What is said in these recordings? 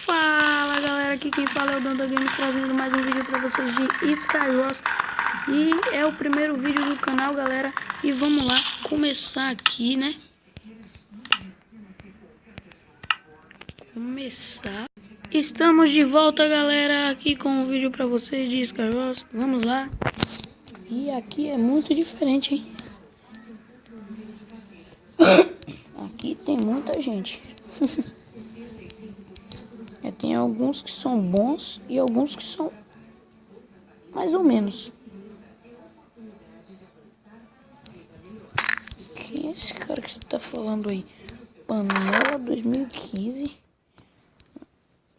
Fala galera, aqui quem fala é o Danda Games, trazendo mais um vídeo pra vocês de Skywars. E é o primeiro vídeo do canal, galera. E vamos lá começar aqui, né? Estamos de volta, galera, aqui com um vídeo pra vocês de Skywars. Vamos lá. E aqui é muito diferente, hein? Aqui tem muita gente. Tem alguns que são bons e alguns que são mais ou menos. Quem é esse cara que você tá falando aí? Panela 2015.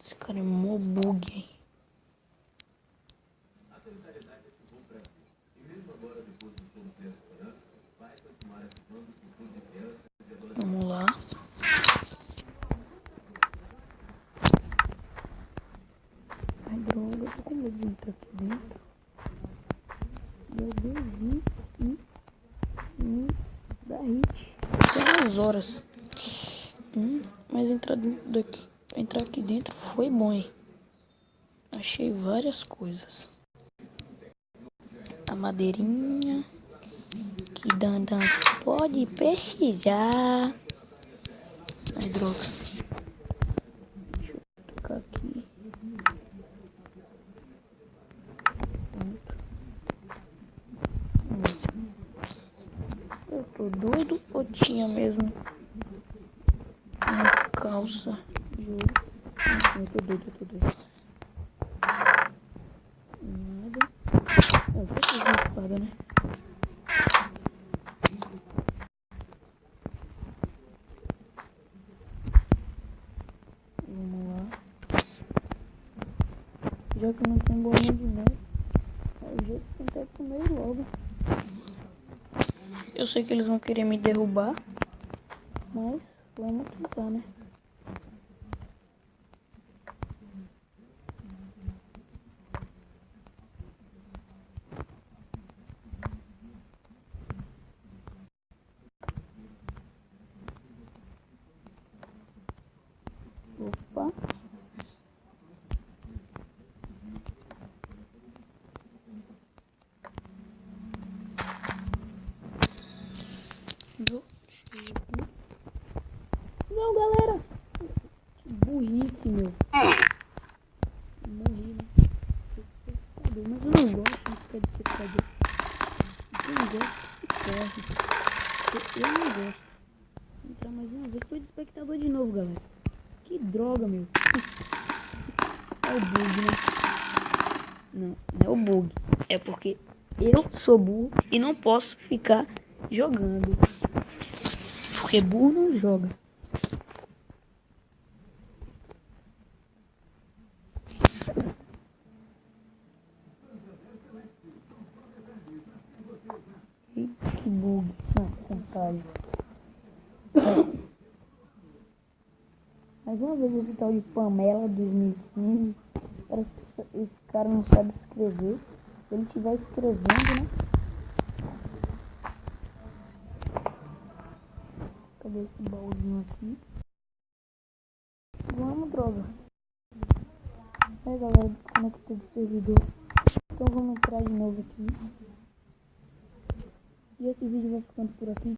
Esse cara é mó bug, hein? Vamos lá. Ai, droga, eu tô com medo de entrar aqui dentro. Eu desisti e dar hit. Pelas horas. Mas entrar aqui dentro foi bom, hein? Achei várias coisas. A madeirinha que Dandan pode precisar. Ai, droga. Deixa eu tocar aqui. Eu tô doido ou tinha mesmo uma calça? Juro. Eu tô doido. Nada. Eu preciso de uma espada, né? Vamos lá. Já que eu não tenho bolinha de neve, é o jeito de tentar comer logo. Eu sei que eles vão querer me derrubar, mas vamos tentar, né? Opa. Não, galera. Que burrice, meu. Morri, né? Mas eu não gosto de ficar de espectador. Eu não gosto que se corre. Eu não gosto. Vou entrar mais uma vez. Tô de espectador de novo, galera. Que droga, meu. É o bug, né? Não é o bug. É porque eu sou burro e não posso ficar jogando. Porque burro não joga. Que bug. Não, contagem. Mais uma vez esse tal de Pamela 2015. Esse cara não sabe escrever. Se ele estiver escrevendo, né? Cadê esse baúzinho aqui? Vamos, droga. Aí, galera, desconectei do servidor. Então vamos entrar de novo aqui. E esse vídeo vai ficando por aqui.